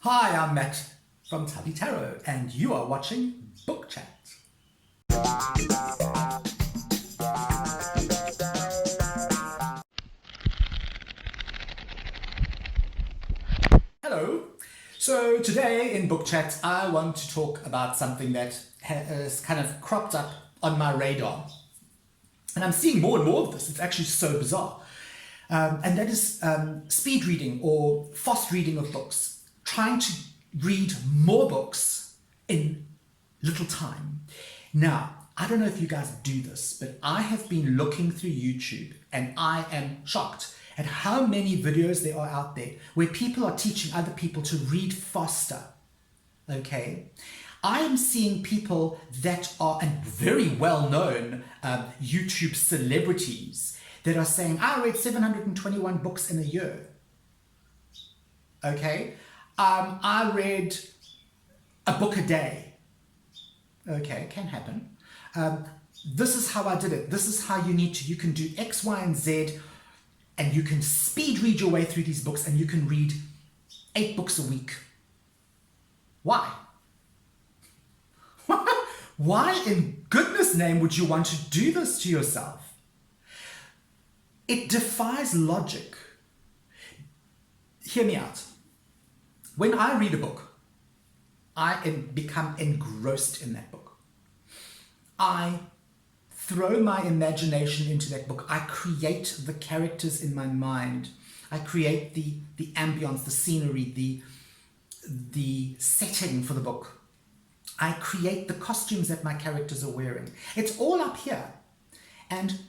Hi, I'm Matt from Tubby Tarot, and you are watching Book Chat. Hello. So today in Book Chat, I want to talk about something that has kind of cropped up on my radar. And I'm seeing more and more of this. It's actually so bizarre. And that is speed reading or fast reading of books. Trying to read more books in little time. Now, I don't know if you guys do this, but I have been looking through YouTube and I am shocked at how many videos there are out there where people are teaching other people to read faster. Okay? I am seeing people that are and very well-known YouTube celebrities that are saying, I read 721 books in a year. Okay? I read a book a day. Okay, can happen. This is how I did it. This is how you can do X, Y, and Z, and you can speed read your way through these books, and you can read 8 books a week. Why? Why in goodness name would you want to do this to yourself? It defies logic. Hear me out. When I read a book, I become engrossed in that book. I throw my imagination into that book. I create the characters in my mind. I create the ambience, the scenery, the setting for the book. I create the costumes that my characters are wearing. It's all up here. And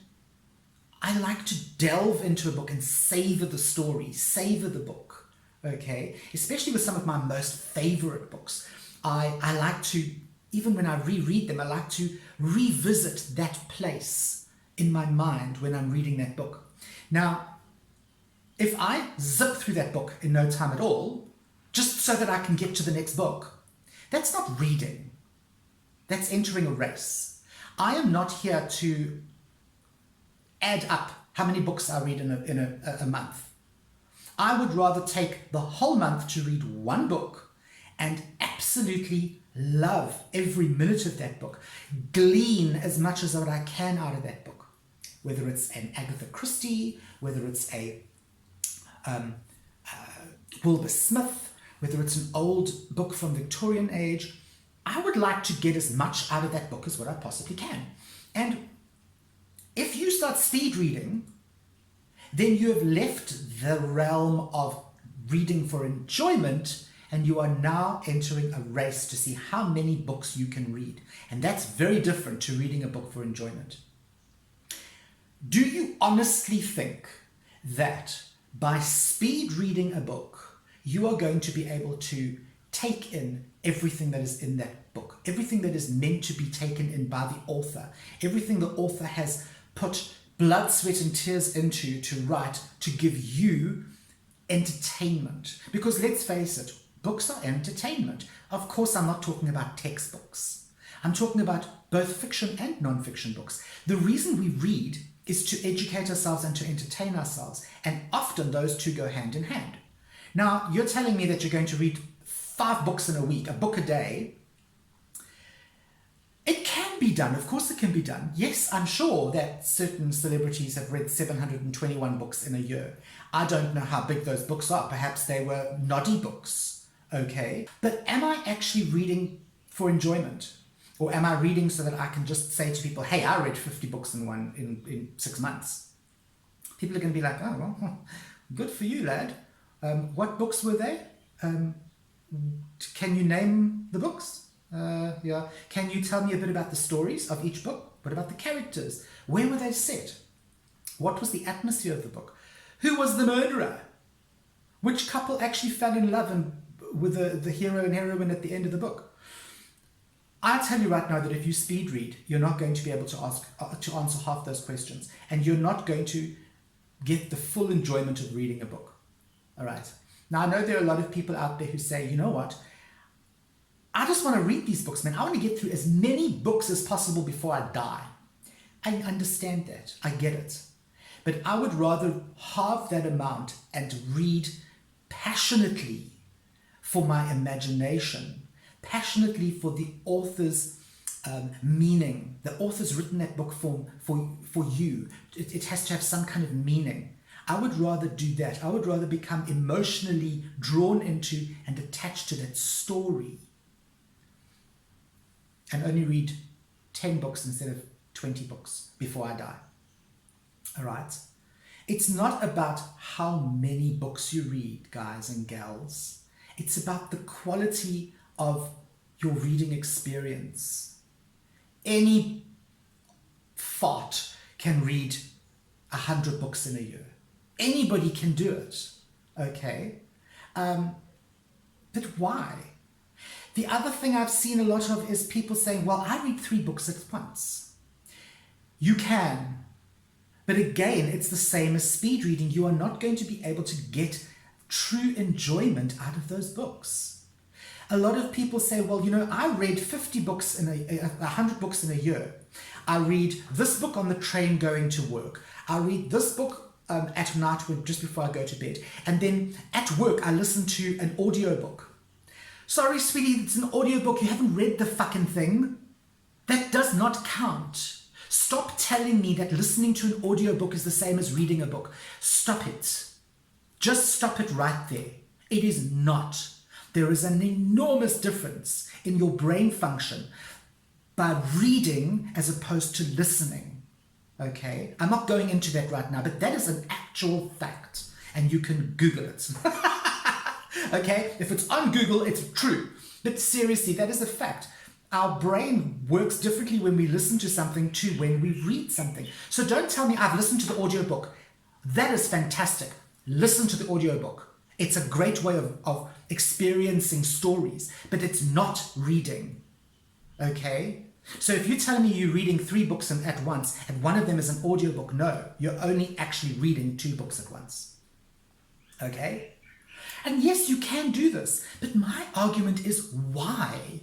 I like to delve into a book and savor the story, savor the book, okay? Especially with some of my most favorite books. I like to, even when I reread them, I like to revisit that place in my mind when I'm reading that book. Now, if I zip through that book in no time at all, just so that I can get to the next book, that's not reading. That's entering a race. I am not here to add up how many books I read in a month. I would rather take the whole month to read one book and absolutely love every minute of that book, glean as much as what I can out of that book, whether it's an Agatha Christie, whether it's a Wilbur Smith, whether it's an old book from Victorian age. I would like to get as much out of that book as what I possibly can. And if you start speed reading, then you have left the realm of reading for enjoyment and you are now entering a race to see how many books you can read. And that's very different to reading a book for enjoyment. Do you honestly think that by speed reading a book, you are going to be able to take in everything that is in that book, everything that is meant to be taken in by the author, everything the author has put blood, sweat, and tears into to write to give you entertainment? Because let's face it, books are entertainment. Of course, I'm not talking about textbooks. I'm talking about both fiction and non-fiction books. The reason we read is to educate ourselves and to entertain ourselves, and often those two go hand in hand. Now, you're telling me that you're going to read 5 books in a week, a book a day. It can be done. Of course it can be done. Yes, I'm sure that certain celebrities have read 721 books in a year. I don't know how big those books are. Perhaps they were noddy books, okay? But am I actually reading for enjoyment? Or am I reading so that I can just say to people, hey, I read 50 books in 6 months? People are going to be like, oh, well, good for you, lad. What books were they? Can you name the books? Yeah. Can you tell me a bit about the stories of each book? What about the characters? Where were they set? What was the atmosphere of the book? Who was the murderer? Which couple actually fell in love with the hero and heroine at the end of the book? I tell you right now that if you speed read, you're not going to be able to answer half those questions, and you're not going to get the full enjoyment of reading a book. All right. Now, I know there are a lot of people out there who say, you know what? I just want to read these books, man. I want to get through as many books as possible before I die. I understand that. I get it. But I would rather halve that amount and read passionately for my imagination, passionately for the author's meaning. The author's written that book for you. It has to have some kind of meaning. I would rather do that. I would rather become emotionally drawn into and attached to that story and only read 10 books instead of 20 books before I die. All right? It's not about how many books you read, guys and gals. It's about the quality of your reading experience. Any fart can read 100 books in a year. Anybody can do it, okay? But why? The other thing I've seen a lot of is people saying, well, I read 3 books at once. You can, but again, it's the same as speed reading. You are not going to be able to get true enjoyment out of those books. A lot of people say, well, I read 50 books 100 books in a year. I read this book on the train going to work. I read this book at night just before I go to bed. And then at work, I listen to an audiobook. Sorry, sweetie, it's an audiobook. You haven't read the fucking thing. That does not count. Stop telling me that listening to an audiobook is the same as reading a book. Stop it. Just stop it right there. It is not. There is an enormous difference in your brain function by reading as opposed to listening. Okay? I'm not going into that right now, but that is an actual fact, and you can Google it. Okay? If it's on Google, it's true. But seriously, that is a fact. Our brain works differently when we listen to something to when we read something. So don't tell me I've listened to the audiobook. That is fantastic. Listen to the audiobook. It's a great way of experiencing stories, but it's not reading. Okay? So if you're telling me you're reading 3 books at once and one of them is an audiobook, no, you're only actually reading 2 books at once. Okay? And yes, you can do this, but my argument is why?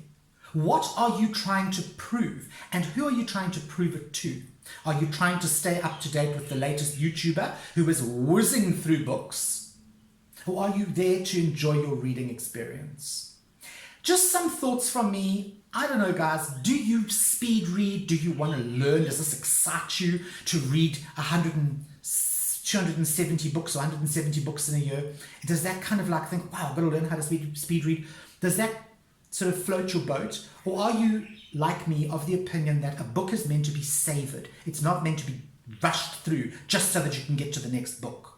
What are you trying to prove? And who are you trying to prove it to? Are you trying to stay up to date with the latest YouTuber who is whizzing through books? Or are you there to enjoy your reading experience? Just some thoughts from me. I don't know, guys. Do you speed read? Do you want to learn? Does this excite you to read 270 books or 170 books in a year? Does that kind of like think, wow, I've got to learn how to speed read? Does that sort of float your boat? Or are you, like me, of the opinion that a book is meant to be savored? It's not meant to be rushed through just so that you can get to the next book.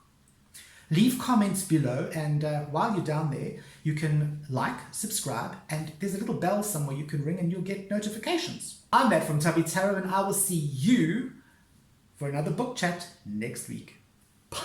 Leave comments below, and while you're down there, you can like, subscribe, and there's a little bell somewhere you can ring and you'll get notifications. I'm Matt from Tubby Tarot, and I will see you for another book chat next week. Bye.